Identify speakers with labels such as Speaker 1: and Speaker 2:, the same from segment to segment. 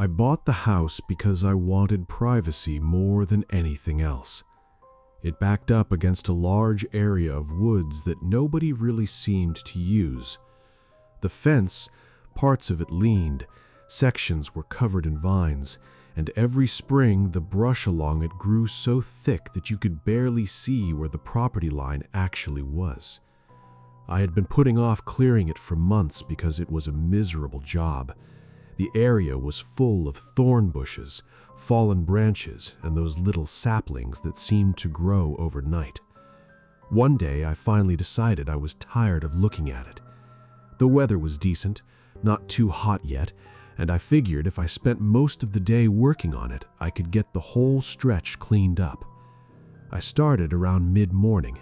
Speaker 1: I bought the house because I wanted privacy more than anything else. It backed up against a large area of woods that nobody really seemed to use. The fence, parts of it leaned, sections were covered in vines, and every spring the brush along it grew so thick that you could barely see where the property line actually was. I had been putting off clearing it for months because it was a miserable job. The area was full of thorn bushes, fallen branches, and those little saplings that seemed to grow overnight. One day I finally decided I was tired of looking at it. The weather was decent, not too hot yet, and I figured if I spent most of the day working on it, I could get the whole stretch cleaned up. I started around mid-morning.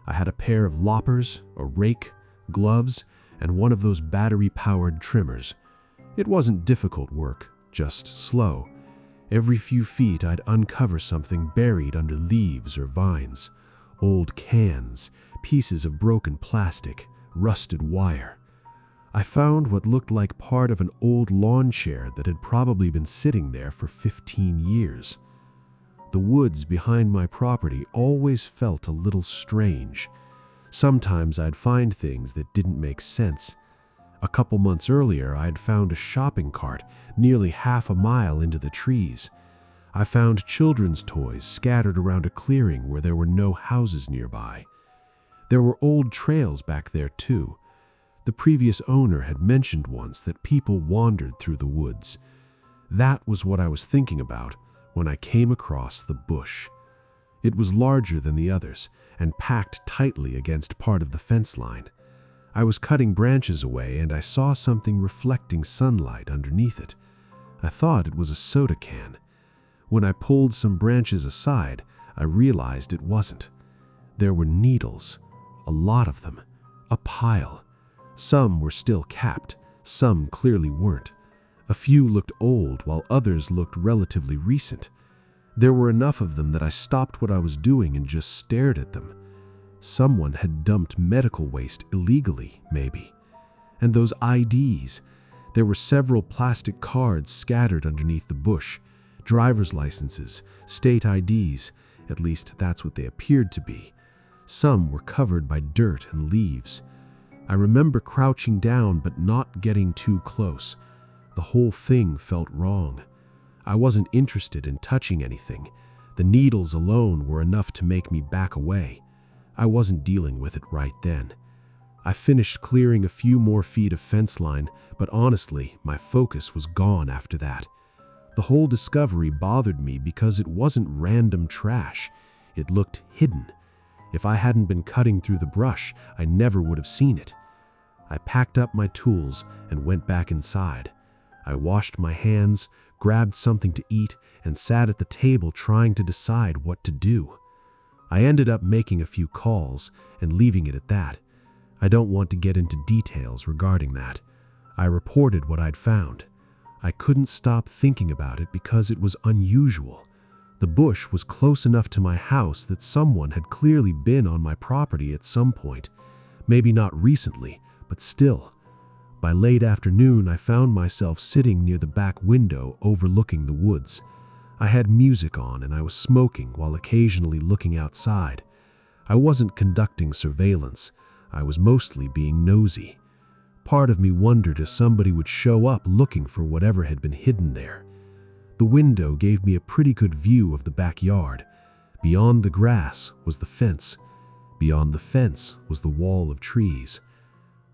Speaker 1: I had a pair of loppers, a rake, gloves, and one of those battery-powered trimmers. It wasn't difficult work, just slow. Every few feet I'd uncover something buried under leaves or vines. Old cans, pieces of broken plastic, rusted wire. I found what looked like part of an old lawn chair that had probably been sitting there for 15 years. The woods behind my property always felt a little strange. Sometimes I'd find things that didn't make sense. A couple months earlier, I had found a shopping cart nearly half a mile into the trees. I found children's toys scattered around a clearing where there were no houses nearby. There were old trails back there too. The previous owner had mentioned once that people wandered through the woods. That was what I was thinking about when I came across the bush. It was larger than the others and packed tightly against part of the fence line. I was cutting branches away and I saw something reflecting sunlight underneath it. I thought it was a soda can. When I pulled some branches aside, I realized it wasn't. There were needles, a lot of them, a pile. Some were still capped, some clearly weren't. A few looked old while others looked relatively recent. There were enough of them that I stopped what I was doing and just stared at them. Someone had dumped medical waste illegally, maybe. And those IDs. There were several plastic cards scattered underneath the bush. Driver's licenses, state IDs, at least that's what they appeared to be. Some were covered by dirt and leaves. I remember crouching down but not getting too close. The whole thing felt wrong. I wasn't interested in touching anything. The needles alone were enough to make me back away. I wasn't dealing with it right then. I finished clearing a few more feet of fence line, but honestly, my focus was gone after that. The whole discovery bothered me because it wasn't random trash. It looked hidden. If I hadn't been cutting through the brush, I never would have seen it. I packed up my tools and went back inside. I washed my hands, grabbed something to eat, and sat at the table trying to decide what to do. I ended up making a few calls and leaving it at that. I don't want to get into details regarding that. I reported what I'd found. I couldn't stop thinking about it because it was unusual. The bush was close enough to my house that someone had clearly been on my property at some point. Maybe not recently, but still. By late afternoon, I found myself sitting near the back window overlooking the woods. I had music on and I was smoking while occasionally looking outside. I wasn't conducting surveillance. I was mostly being nosy. Part of me wondered if somebody would show up looking for whatever had been hidden there. The window gave me a pretty good view of the backyard. Beyond the grass was the fence. Beyond the fence was the wall of trees.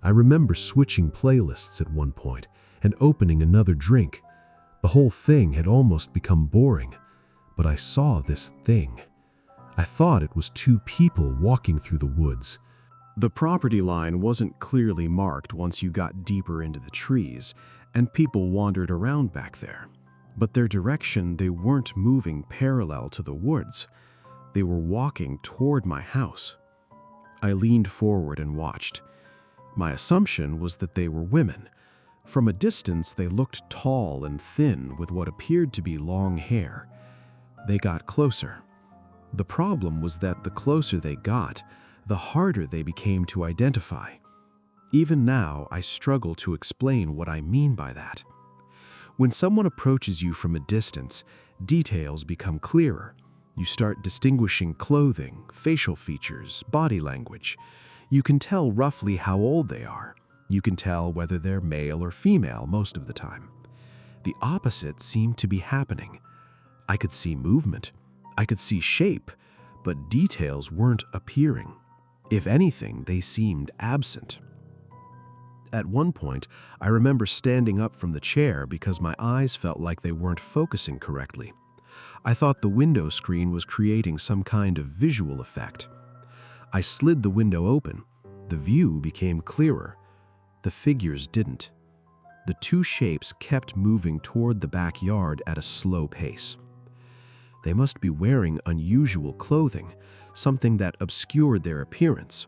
Speaker 1: I remember switching playlists at one point and opening another drink. The whole thing had almost become boring, but I saw this thing. I thought it was two people walking through the woods. The property line wasn't clearly marked once you got deeper into the trees, and people wandered around back there. But their direction, they weren't moving parallel to the woods. They were walking toward my house. I leaned forward and watched. My assumption was that they were women. From a distance, they looked tall and thin with what appeared to be long hair. They got closer. The problem was that the closer they got, the harder they became to identify. Even now, I struggle to explain what I mean by that.
Speaker 2: When someone approaches you from a distance, details become clearer. You start distinguishing clothing, facial features, body language. You can tell roughly how old they are. You can tell whether they're male or female most of the time. The opposite seemed to be happening. I could see movement. I could see shape, but details weren't appearing. If anything, they seemed absent. At one point, I remember standing up from the chair because my eyes felt like they weren't focusing correctly. I thought the window screen was creating some kind of visual effect. I slid the window open. The view became clearer. The figures didn't. The two shapes kept moving toward the backyard at a slow pace. They must be wearing unusual clothing, something that obscured their appearance.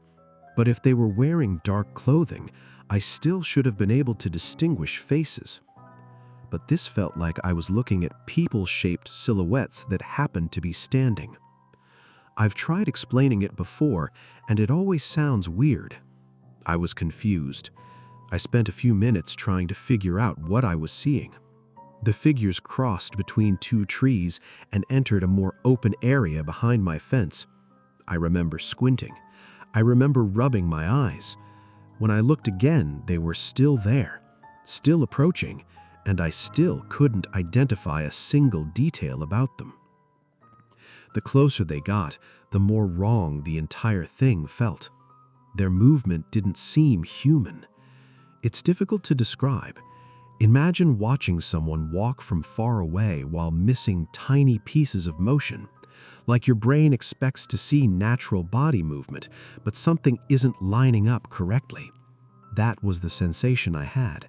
Speaker 2: But if they were wearing dark clothing, I still should have been able to distinguish faces. But this felt like I was looking at people-shaped silhouettes that happened to be standing. I've tried explaining it before, and it always sounds weird. I was confused. I spent a few minutes trying to figure out what I was seeing. The figures crossed between two trees and entered a more open area behind my fence. I remember squinting. I remember rubbing my eyes. When I looked again, they were still there, still approaching, and I still couldn't identify a single detail about them. The closer they got, the more wrong the entire thing felt. Their movement didn't seem human. It's difficult to describe. Imagine watching someone walk from far away while missing tiny pieces of motion. Like your brain expects to see natural body movement, but something isn't lining up correctly. That was the sensation I had.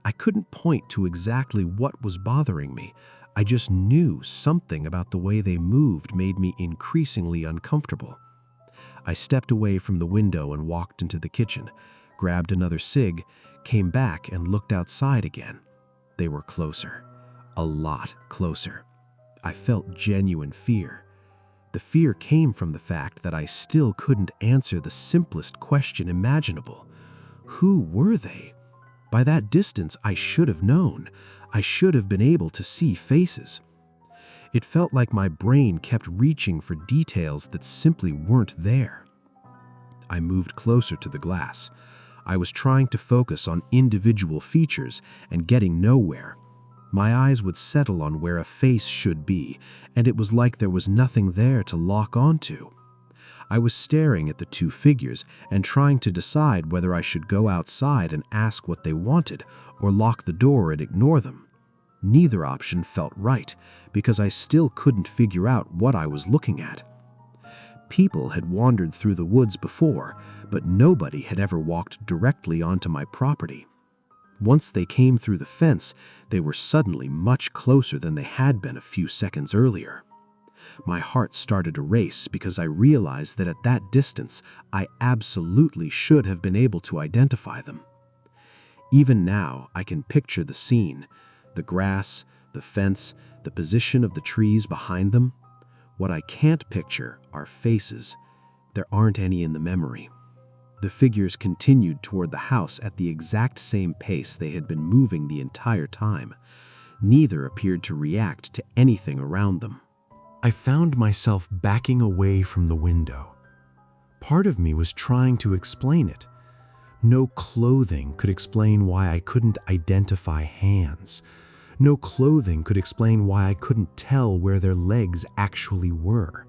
Speaker 2: I couldn't point to exactly what was bothering me. I just knew something about the way they moved made me increasingly uncomfortable. I stepped away from the window and walked into the kitchen, grabbed another cig, came back and looked outside again. They were closer. A lot closer. I felt genuine fear. The fear came from the fact that I still couldn't answer the simplest question imaginable. Who were they? By that distance, I should have known. I should have been able to see faces. It felt like my brain kept reaching for details that simply weren't there. I moved closer to the glass. I was trying to focus on individual features and getting nowhere. My eyes would settle on where a face should be, and it was like there was nothing there to lock onto. I was staring at the two figures and trying to decide whether I should go outside and ask what they wanted or lock the door and ignore them. Neither option felt right because I still couldn't figure out what I was looking at. People had wandered through the woods before, but nobody had ever walked directly onto my property. Once they came through the fence, they were suddenly much closer than they had been a few seconds earlier. My heart started to race because I realized that at that distance, I absolutely should have been able to identify them. Even now, I can picture the scene, the grass, the fence, the position of the trees behind them. What I can't picture are faces. There aren't any in the memory. The figures continued toward the house at the exact same pace they had been moving the entire time. Neither appeared to react to anything around them. I found myself backing away from the window. Part of me was trying to explain it. No clothing could explain why I couldn't identify hands. No clothing could explain why I couldn't tell where their legs actually were.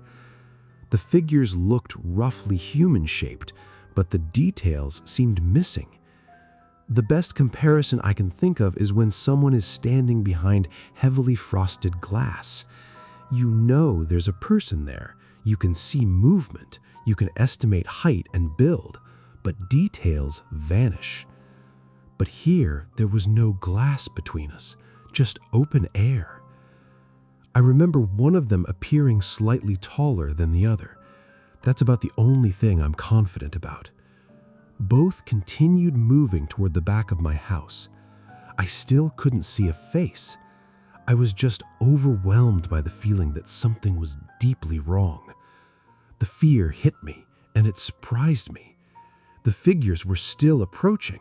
Speaker 2: The figures looked roughly human-shaped, but the details seemed missing. The best comparison I can think of is when someone is standing behind heavily frosted glass. You know there's a person there. You can see movement. You can estimate height and build, but details vanish. But here, there was no glass between us, just open air. I remember one of them appearing slightly taller than the other. That's about the only thing I'm confident about. Both continued moving toward the back of my house. I still couldn't see a face. I was just overwhelmed by the feeling that something was deeply wrong. The fear hit me, and it surprised me. The figures were still approaching.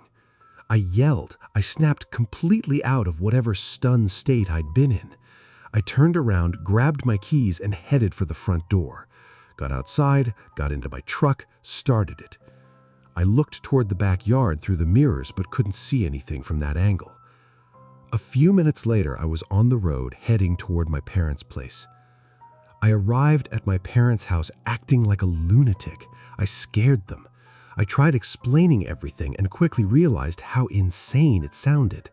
Speaker 2: I yelled. I snapped completely out of whatever stunned state I'd been in. I turned around, grabbed my keys, and headed for the front door. Got outside, got into my truck, started it. I looked toward the backyard through the mirrors but couldn't see anything from that angle. A few minutes later, I was on the road heading toward my parents' place. I arrived at my parents' house acting like a lunatic. I scared them. I tried explaining everything and quickly realized how insane it sounded.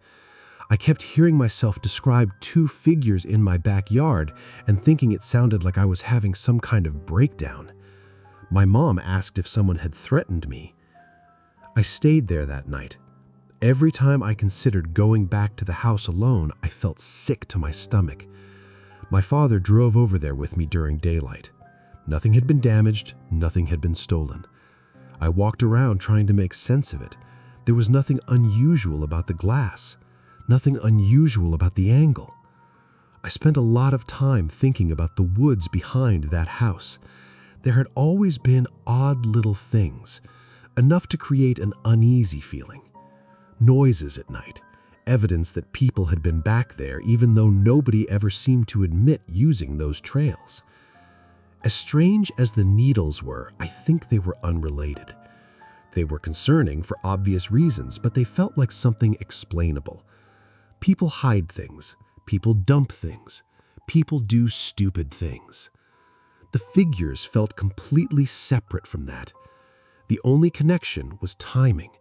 Speaker 2: I kept hearing myself describe two figures in my backyard and thinking it sounded like I was having some kind of breakdown. My mom asked if someone had threatened me. I stayed there that night. Every time I considered going back to the house alone, I felt sick to my stomach. My father drove over there with me during daylight. Nothing had been damaged, nothing had been stolen. I walked around trying to make sense of it. There was nothing unusual about the glass. Nothing unusual about the angle. I spent a lot of time thinking about the woods behind that house. There had always been odd little things, enough to create an uneasy feeling. Noises at night, evidence that people had been back there even though nobody ever seemed to admit using those trails. As strange as the needles were, I think they were unrelated. They were concerning for obvious reasons, but they felt like something explainable. People hide things. People dump things. People do stupid things. The figures felt completely separate from that. The only connection was timing.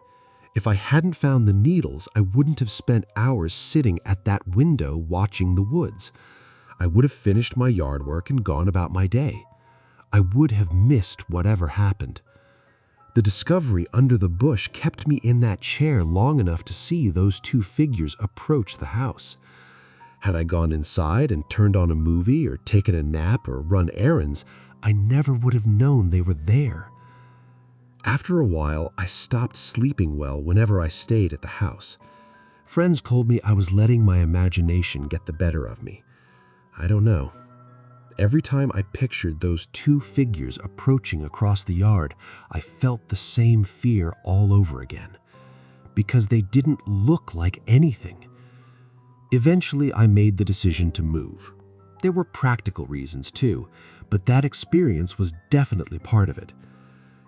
Speaker 2: If I hadn't found the needles, I wouldn't have spent hours sitting at that window watching the woods. I would have finished my yard work and gone about my day. I would have missed whatever happened. The discovery under the bush kept me in that chair long enough to see those two figures approach the house. Had I gone inside and turned on a movie or taken a nap or run errands, I never would have known they were there. After a while, I stopped sleeping well whenever I stayed at the house. Friends told me I was letting my imagination get the better of me. I don't know. Every time I pictured those two figures approaching across the yard, I felt the same fear all over again. Because they didn't look like anything. Eventually, I made the decision to move. There were practical reasons too, but that experience was definitely part of it.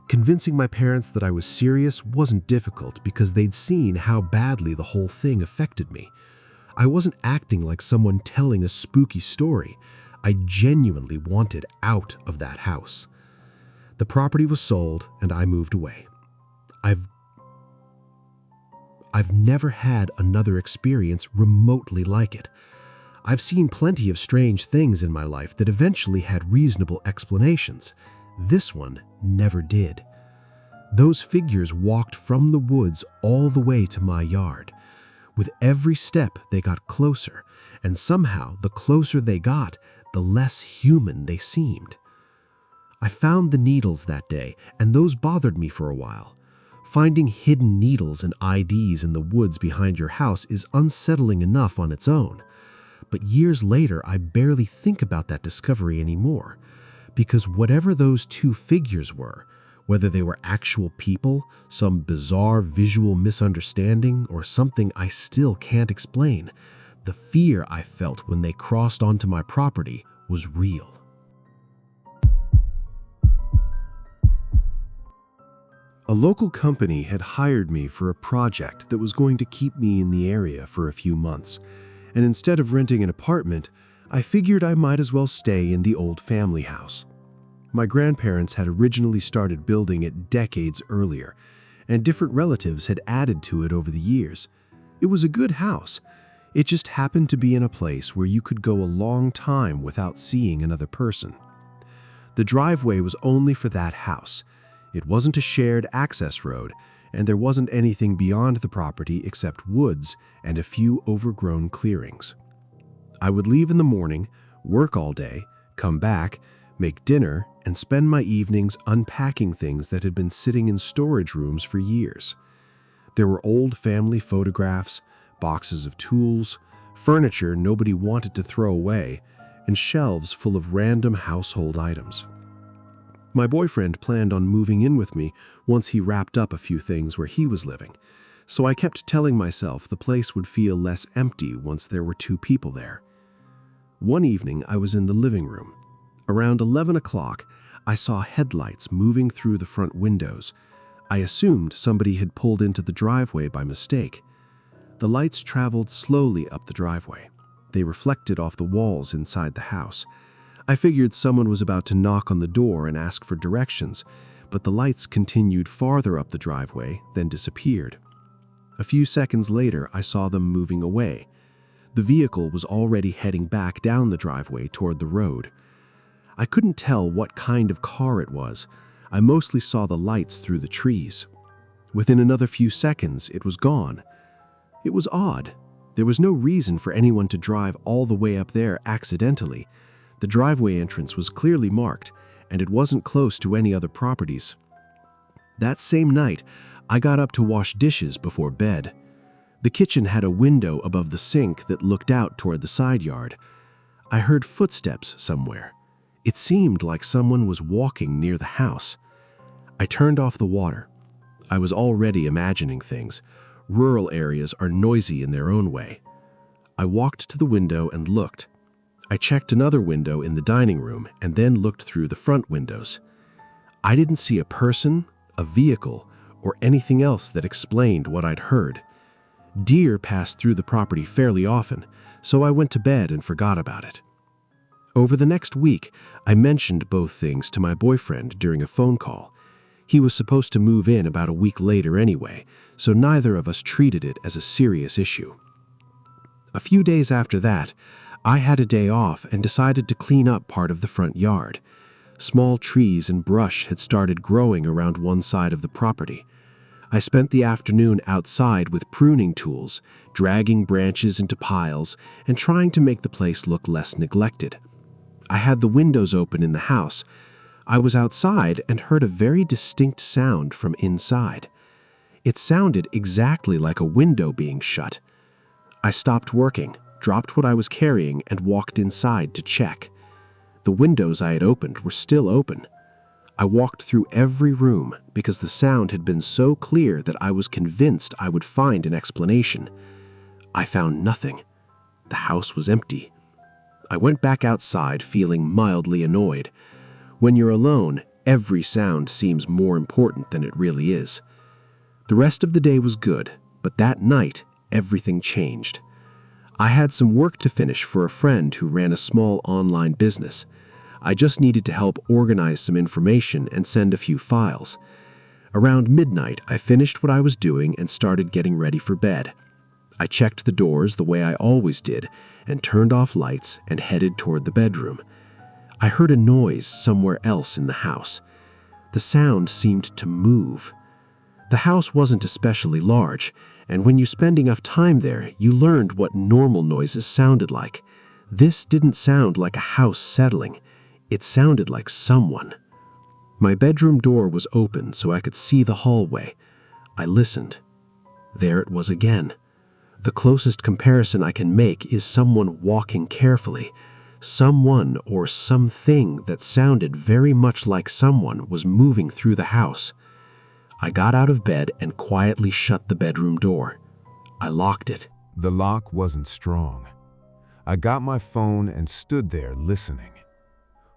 Speaker 2: Convincing my parents that I was serious wasn't difficult because they'd seen how badly the whole thing affected me. I wasn't acting like someone telling a spooky story. I genuinely wanted out of that house. The property was sold and I moved away. I've never had another experience remotely like it. I've seen plenty of strange things in my life that eventually had reasonable explanations. This one never did. Those figures walked from the woods all the way to my yard. With every step, they got closer, and somehow, the closer they got, the less human they seemed. I found the needles that day, and those bothered me for a while. Finding hidden needles and IDs in the woods behind your house is unsettling enough on its own. But years later, I barely think about that discovery anymore, because whatever those two figures were, whether they were actual people, some bizarre visual misunderstanding, or something I still can't explain, the fear I felt when they crossed onto my property was real. A local company had hired me for a project that was going to keep me in the area for a few months, and instead of renting an apartment, I figured I might as well stay in the old family house. My grandparents had originally started building it decades earlier, and different relatives had added to it over the years. It was a good house. It just happened to be in a place where you could go a long time without seeing another person. The driveway was only for that house. It wasn't a shared access road, and there wasn't anything beyond the property except woods and a few overgrown clearings. I would leave in the morning, work all day, come back, make dinner, and spend my evenings unpacking things that had been sitting in storage rooms for years. There were old family photographs, boxes of tools, furniture nobody wanted to throw away, and shelves full of random household items. My boyfriend planned on moving in with me once he wrapped up a few things where he was living, so I kept telling myself the place would feel less empty once there were two people there. One evening, I was in the living room. Around 11 o'clock, I saw headlights moving through the front windows. I assumed somebody had pulled into the driveway by mistake. The lights traveled slowly up the driveway. They reflected off the walls inside the house. I figured someone was about to knock on the door and ask for directions, but the lights continued farther up the driveway, then disappeared. A few seconds later, I saw them moving away. The vehicle was already heading back down the driveway toward the road. I couldn't tell what kind of car it was. I mostly saw the lights through the trees. Within another few seconds, it was gone. It was odd. There was no reason for anyone to drive all the way up there accidentally. The driveway entrance was clearly marked, and it wasn't close to any other properties. That same night, I got up to wash dishes before bed. The kitchen had a window above the sink that looked out toward the side yard. I heard footsteps somewhere. It seemed like someone was walking near the house. I turned off the water. I was already imagining things. Rural areas are noisy in their own way. I walked to the window and looked. I checked another window in the dining room and then looked through the front windows. I didn't see a person, a vehicle, or anything else that explained what I'd heard. Deer passed through the property fairly often, so I went to bed and forgot about it. Over the next week, I mentioned both things to my boyfriend during a phone call. He was supposed to move in about a week later anyway, so neither of us treated it as a serious issue. A few days after that, I had a day off and decided to clean up part of the front yard. Small trees and brush had started growing around one side of the property. I spent the afternoon outside with pruning tools, dragging branches into piles and trying to make the place look less neglected. I had the windows open in the house. I was outside and heard a very distinct sound from inside. It sounded exactly like a window being shut. I stopped working, dropped what I was carrying, and walked inside to check. The windows I had opened were still open. I walked through every room because the sound had been so clear that I was convinced I would find an explanation. I found nothing. The house was empty. I went back outside feeling mildly annoyed. When you're alone, every sound seems more important than it really is. The rest of the day was good, but that night, everything changed. I had some work to finish for a friend who ran a small online business. I just needed to help organize some information and send a few files. Around midnight, I finished what I was doing and started getting ready for bed. I checked the doors the way I always did and turned off lights and headed toward the bedroom. I heard a noise somewhere else in the house. The sound seemed to move. The house wasn't especially large, and when you spend enough time there, you learned what normal noises sounded like. This didn't sound like a house settling. It sounded like someone. My bedroom door was open so I could see the hallway. I listened. There it was again. The closest comparison I can make is someone walking carefully. Someone or something that sounded very much like someone was moving through the house. I got out of bed and quietly shut the bedroom door. I locked it.
Speaker 1: The lock wasn't strong. I got my phone and stood there listening.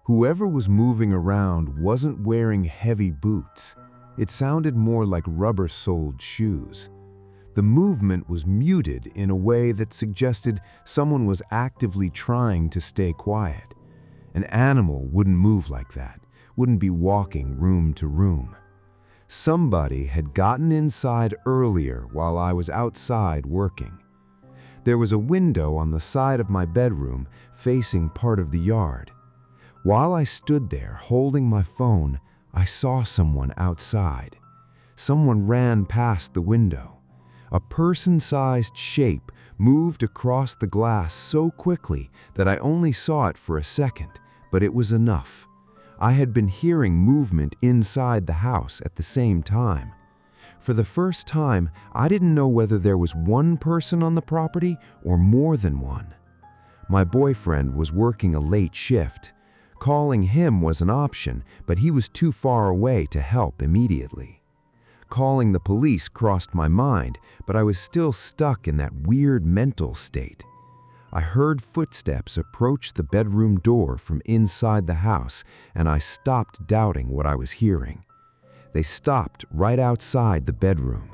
Speaker 1: Whoever was moving around wasn't wearing heavy boots. It sounded more like rubber-soled shoes. The movement was muted in a way that suggested someone was actively trying to stay quiet. An animal wouldn't move like that, wouldn't be walking room to room. Somebody had gotten inside earlier while I was outside working. There was a window on the side of my bedroom facing part of the yard. While I stood there holding my phone, I saw someone outside. Someone ran past the window. A person-sized shape moved across the glass so quickly that I only saw it for a second, but it was enough. I had been hearing movement inside the house at the same time. For the first time, I didn't know whether there was one person on the property or more than one. My boyfriend was working a late shift. Calling him was an option, but he was too far away to help immediately.
Speaker 3: calling the police crossed my mind, but I was still stuck in that weird mental state. I heard footsteps approach the bedroom door from inside the house, and I stopped doubting what I was hearing. They stopped right outside the bedroom.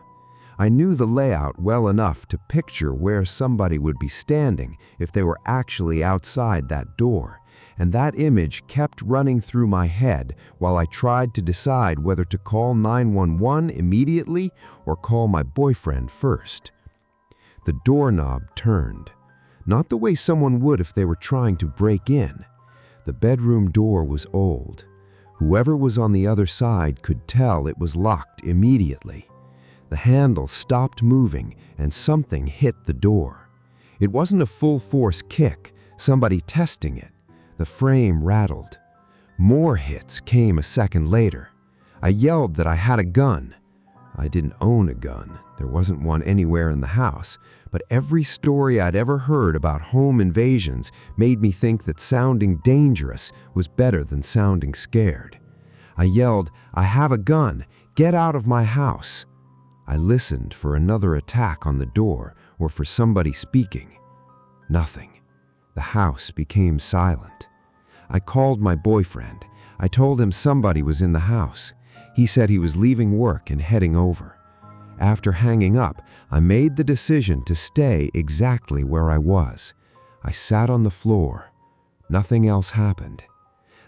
Speaker 3: I knew the layout well enough to picture where somebody would be standing if they were actually outside that door, and that image kept running through my head while I tried to decide whether to call 911 immediately or call my boyfriend first. The doorknob turned. Not the way someone would if they were trying to break in. The bedroom door was old. Whoever was on the other side could tell it was locked immediately. The handle stopped moving and something hit the door. It wasn't a full-force kick, somebody testing it. The frame rattled. More hits came a second later. I yelled that I had a gun. I didn't own a gun. There wasn't one anywhere in the house, but every story I'd ever heard about home invasions made me think that sounding dangerous was better than sounding scared. I yelled, "I have a gun! Get out of my house!" I listened for another attack on the door or for somebody speaking. Nothing. The house became silent. I called my boyfriend. I told him somebody was in the house. He said he was leaving work and heading over. After hanging up, I made the decision to stay exactly where I was. I sat on the floor. Nothing else happened.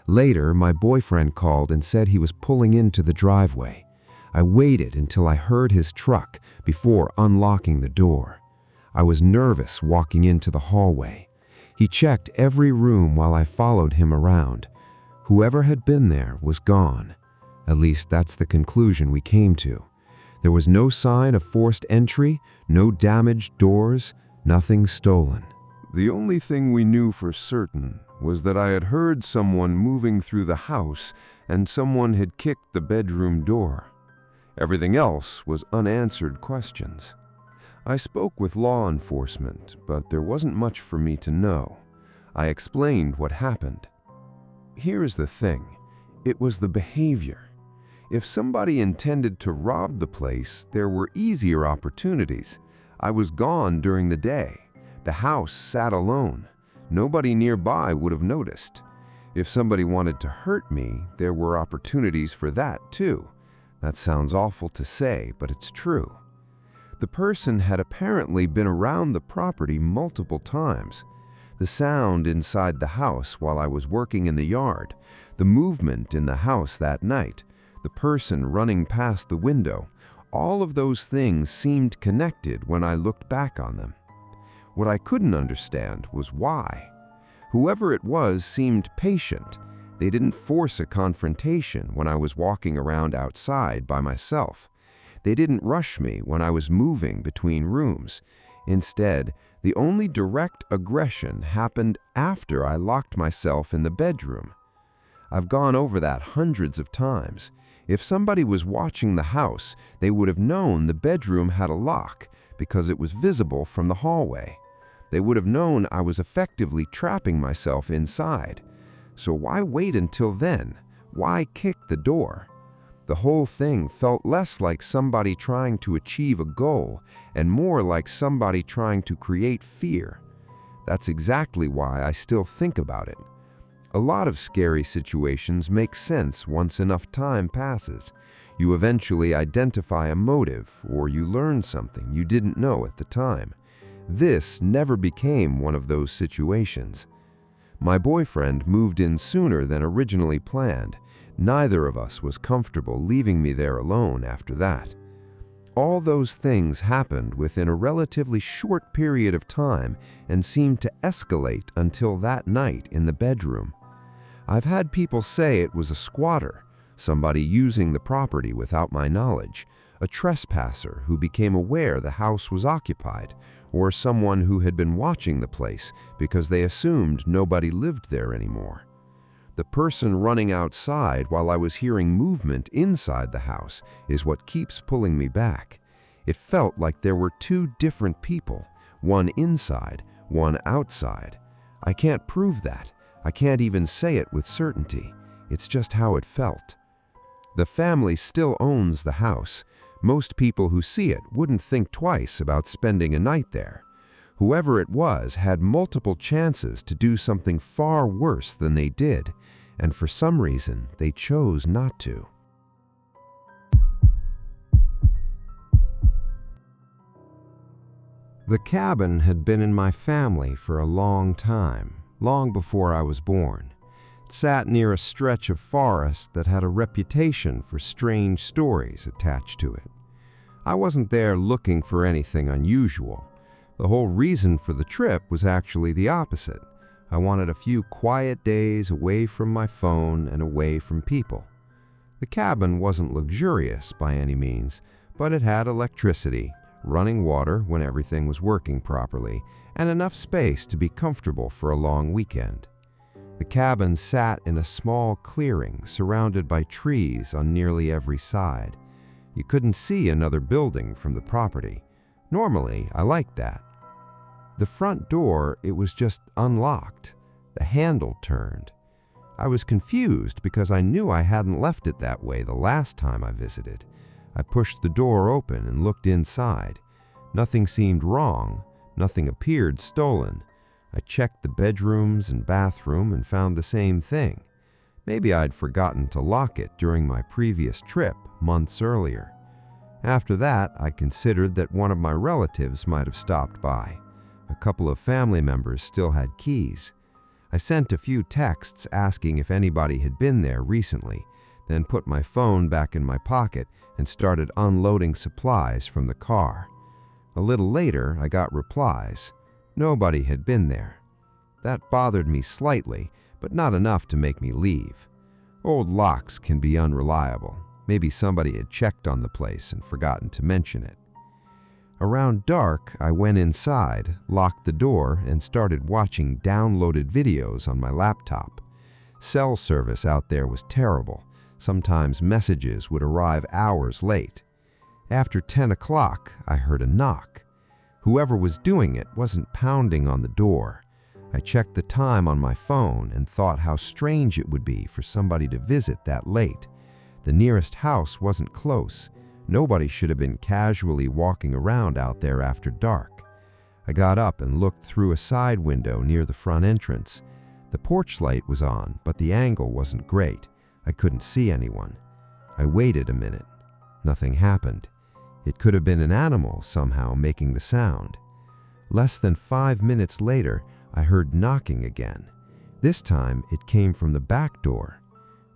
Speaker 3: Later, my boyfriend called and said he was pulling into the driveway. I waited until I heard his truck before unlocking the door. I was nervous walking into the hallway. He checked every room while I followed him around. Whoever had been there was gone. At least that's the conclusion we came to. There was no sign of forced entry, no damaged doors, nothing stolen.
Speaker 4: The only thing we knew for certain was that I had heard someone moving through the house and someone had kicked the bedroom door. Everything else was unanswered questions. I spoke with law enforcement, but there wasn't much for me to know. I explained what happened. Here's the thing. It was the behavior. If somebody intended to rob the place, there were easier opportunities. I was gone during the day. The house sat alone. Nobody nearby would have noticed. If somebody wanted to hurt me, there were opportunities for that too. That sounds awful to say, but it's true. The person had apparently been around the property multiple times. The sound inside the house while I was working in the yard, the movement in the house that night, the person running past the window, all of those things seemed connected when I looked back on them. What I couldn't understand was why. Whoever it was seemed patient. They didn't force a confrontation when I was walking around outside by myself. They didn't rush me when I was moving between rooms. Instead, the only direct aggression happened after I locked myself in the bedroom. I've gone over that hundreds of times. If somebody was watching the house, they would have known the bedroom had a lock because it was visible from the hallway. They would have known I was effectively trapping myself inside. So why wait until then? Why kick the door? The whole thing felt less like somebody trying to achieve a goal and more like somebody trying to create fear. That's exactly why I still think about it. A lot of scary situations make sense once enough time passes. You eventually identify a motive or you learn something you didn't know at the time. This never became one of those situations. My boyfriend moved in sooner than originally planned. Neither of us was comfortable leaving me there alone after that. All those things happened within a relatively short period of time and seemed to escalate until that night in the bedroom. I've had people say it was a squatter, somebody using the property without my knowledge, a trespasser who became aware the house was occupied, or someone who had been watching the place because they assumed nobody lived there anymore. The person running outside while I was hearing movement inside the house is what keeps pulling me back. It felt like there were two different people, one inside, one outside. I can't prove that. I can't even say it with certainty. It's just how it felt. The family still owns the house,
Speaker 3: Most people who see it wouldn't think twice about spending a night there. Whoever it was had multiple chances to do something far worse than they did, and for some reason, they chose not to. The cabin had been in my family for a long time, long before I was born. It sat near a stretch of forest that had a reputation for strange stories attached to it. I wasn't there looking for anything unusual. The whole reason for the trip was actually the opposite. I wanted a few quiet days away from my phone and away from people. The cabin wasn't luxurious by any means, but it had electricity, running water when everything was working properly, and enough space to be comfortable for a long weekend. The cabin sat in a small clearing surrounded by trees on nearly every side. You couldn't see another building from the property. Normally, I liked that. The front door, it was just unlocked. The handle turned. I was confused because I knew I hadn't left it that way the last time I visited. I pushed the door open and looked inside. Nothing seemed wrong. Nothing appeared stolen. I checked the bedrooms and bathroom and found the same thing. Maybe I'd forgotten to lock it during my previous trip months earlier. After that, I considered that one of my relatives might have stopped by. A couple of family members still had keys. I sent a few texts asking if anybody had been there recently, then put my phone back in my pocket and started unloading supplies from the car. A little later, I got replies. Nobody had been there. That bothered me slightly, but not enough to make me leave. Old locks can be unreliable. Maybe somebody had checked on the place and forgotten to mention it. Around dark, I went inside, locked the door, and started watching downloaded videos on my laptop. Cell service out there was terrible. Sometimes messages would arrive hours late. After 10 o'clock, I heard a knock. Whoever was doing it wasn't pounding on the door. I checked the time on my phone and thought how strange it would be for somebody to visit that late. The nearest house wasn't close. Nobody should have been casually walking around out there after dark. I got up and looked through a side window near the front entrance. The porch light was on, but the angle wasn't great. I couldn't see anyone. I waited a minute. Nothing happened. It could have been an animal somehow making the sound. Less than 5 minutes later, I heard knocking again. This time, it came from the back door.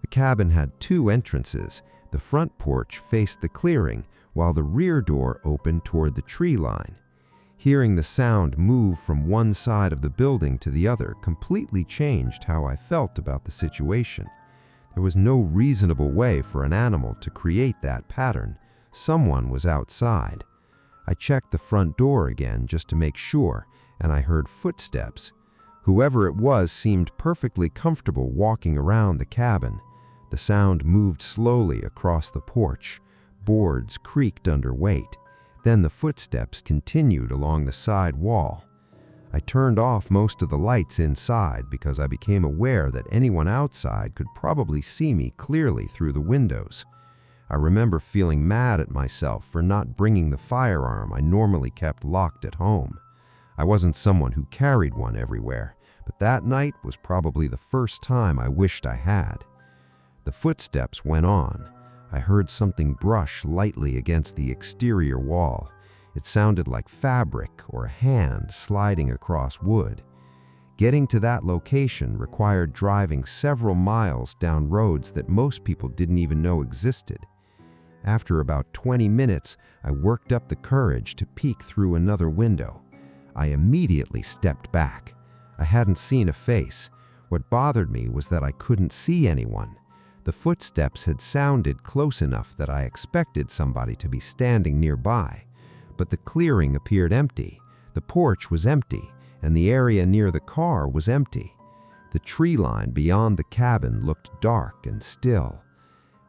Speaker 3: The cabin had 2 entrances. The front porch faced the clearing, while the rear door opened toward the tree line. Hearing the sound move from one side of the building to the other completely changed how I felt about the situation. There was no reasonable way for an animal to create that pattern. Someone was outside. I checked the front door again just to make sure, and I heard footsteps. Whoever it was seemed perfectly comfortable walking around the cabin. The sound moved slowly across the porch. Boards creaked under weight. Then the footsteps continued along the side wall. I turned off most of the lights inside because I became aware that anyone outside could probably see me clearly through the windows. I remember feeling mad at myself for not bringing the firearm I normally kept locked at home. I wasn't someone who carried one everywhere, but that night was probably the first time I wished I had. The footsteps went on. I heard something brush lightly against the exterior wall. It sounded like fabric or a hand sliding across wood. Getting to that location required driving several miles down roads that most people didn't even know existed. After about 20 minutes, I worked up the courage to peek through another window. I immediately stepped back. I hadn't seen a face. What bothered me was that I couldn't see anyone. The footsteps had sounded close enough that I expected somebody to be standing nearby. But the clearing appeared empty. The porch was empty, and the area near the car was empty. The tree line beyond the cabin looked dark and still.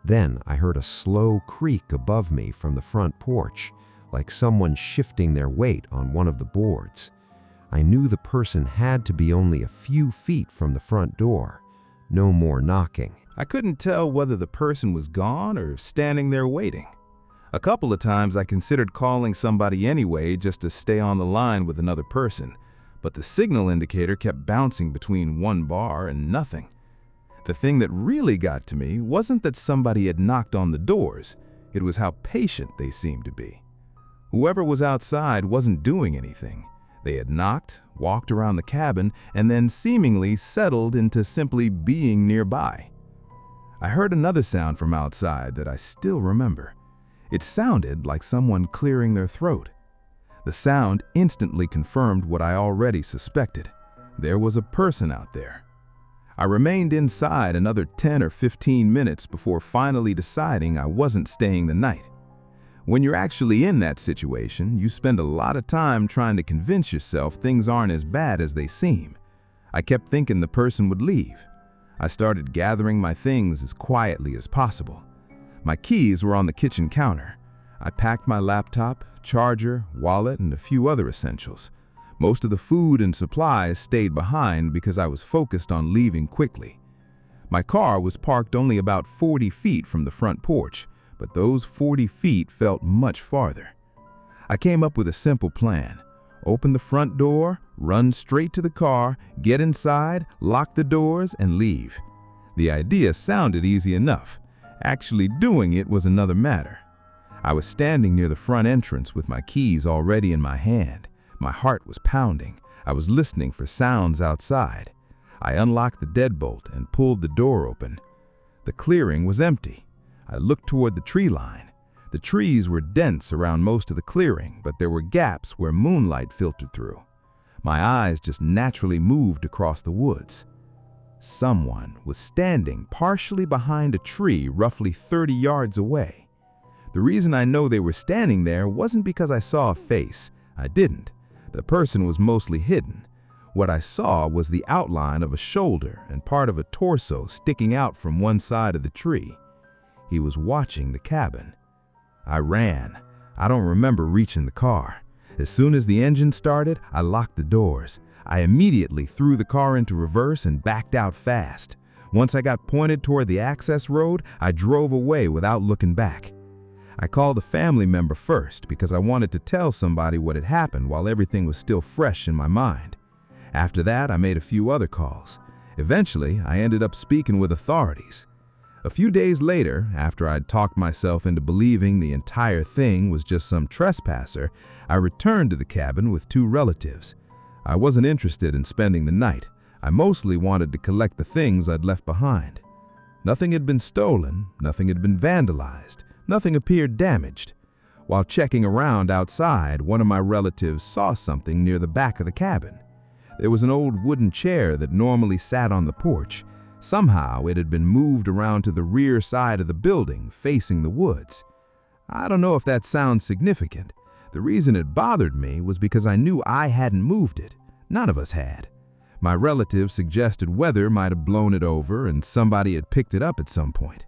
Speaker 3: Then I heard a slow creak above me from the front porch, like someone shifting their weight on one of the boards. I knew the person had to be only a few feet from the front door. No more knocking.
Speaker 5: I couldn't tell whether the person was gone or standing there waiting. A couple of times I considered calling somebody anyway just to stay on the line with another person, but the signal indicator kept bouncing between 1 bar and nothing. The thing that really got to me wasn't that somebody had knocked on the doors, it was how patient they seemed to be. Whoever was outside wasn't doing anything. They had knocked, walked around the cabin, and then seemingly settled into simply being nearby. I heard another sound from outside that I still remember. It sounded like someone clearing their throat. The sound instantly confirmed what I already suspected. There was a person out there. I remained inside another 10 or 15 minutes before finally deciding I wasn't staying the night. When you're actually in that situation, you spend a lot of time trying to convince yourself things aren't as bad as they seem. I kept thinking the person would leave. I started gathering my things as quietly as possible. My keys were on the kitchen counter. I packed my laptop, charger, wallet, and a few other essentials. Most of the food and supplies stayed behind because I was focused on leaving quickly. My car was parked only about 40 feet from the front porch, but those 40 feet felt much farther. I came up with a simple plan. Open the front door, run straight to the car, get inside, lock the doors, and leave. The idea sounded easy enough. Actually doing it was another matter. I was standing near the front entrance with my keys already in my hand. My heart was pounding. I was listening for sounds outside. I unlocked the deadbolt and pulled the door open. The clearing was empty. I looked toward the tree line. The trees were dense around most of the clearing, but there were gaps where moonlight filtered through. My eyes just naturally moved across the woods. Someone was standing partially behind a tree roughly 30 yards away. The reason I know they were standing there wasn't because I saw a face. I didn't. The person was mostly hidden. What I saw was the outline of a shoulder and part of a torso sticking out from one side of the tree. He was watching the cabin. I ran. I don't remember reaching the car. As soon as the engine started, I locked the doors. I immediately threw the car into reverse and backed out fast. Once I got pointed toward the access road, I drove away without looking back. I called a family member first because I wanted to tell somebody what had happened while everything was still fresh in my mind. After that, I made a few other calls. Eventually, I ended up speaking with authorities. A few days later, after I'd talked myself into believing the entire thing was just some trespasser, I returned to the cabin with 2 relatives. I wasn't interested in spending the night. I mostly wanted to collect the things I'd left behind. Nothing had been stolen, nothing had been vandalized, nothing appeared damaged. While checking around outside, one of my relatives saw something near the back of the cabin. There was an old wooden chair that normally sat on the porch. Somehow it had been moved around to the rear side of the building, facing the woods. I don't know if that sounds significant. The reason it bothered me was because I knew I hadn't moved it. None of us had. My relative suggested weather might have blown it over and somebody had picked it up at some point.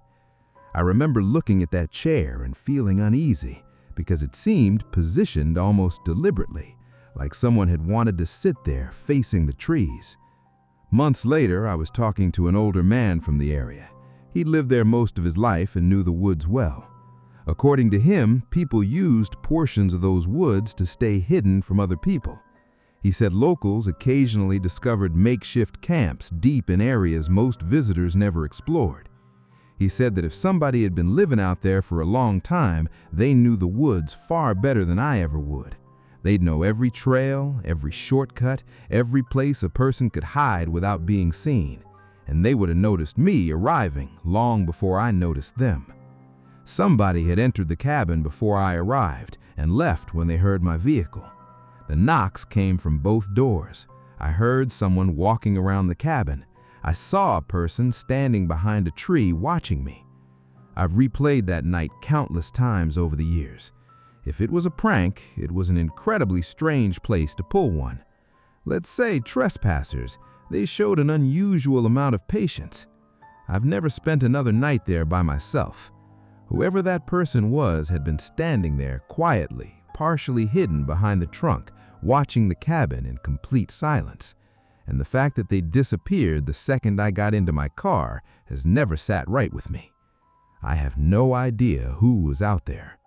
Speaker 5: I remember looking at that chair and feeling uneasy because it seemed positioned almost deliberately, like someone had wanted to sit there facing the trees. Months later, I was talking to an older man from the area. He'd lived there most of his life and knew the woods well. According to him, people used portions of those woods to stay hidden from other people. He said locals occasionally discovered makeshift camps deep in areas most visitors never explored. He said that if somebody had been living out there for a long time, they knew the woods far better than I ever would. They'd know every trail, every shortcut, every place a person could hide without being seen, and they would have noticed me arriving long before I noticed them. Somebody had entered the cabin before I arrived and left when they heard my vehicle. The knocks came from both doors. I heard someone walking around the cabin. I saw a person standing behind a tree watching me. I've replayed that night countless times over the years. If it was a prank, it was an incredibly strange place to pull one. Let's say trespassers, they showed an unusual amount of patience. I've never spent another night there by myself. Whoever that person was had been standing there quietly, partially hidden behind the trunk, watching the cabin in complete silence. And the fact that they disappeared the second I got into my car has never sat right with me. I have no idea who was out there.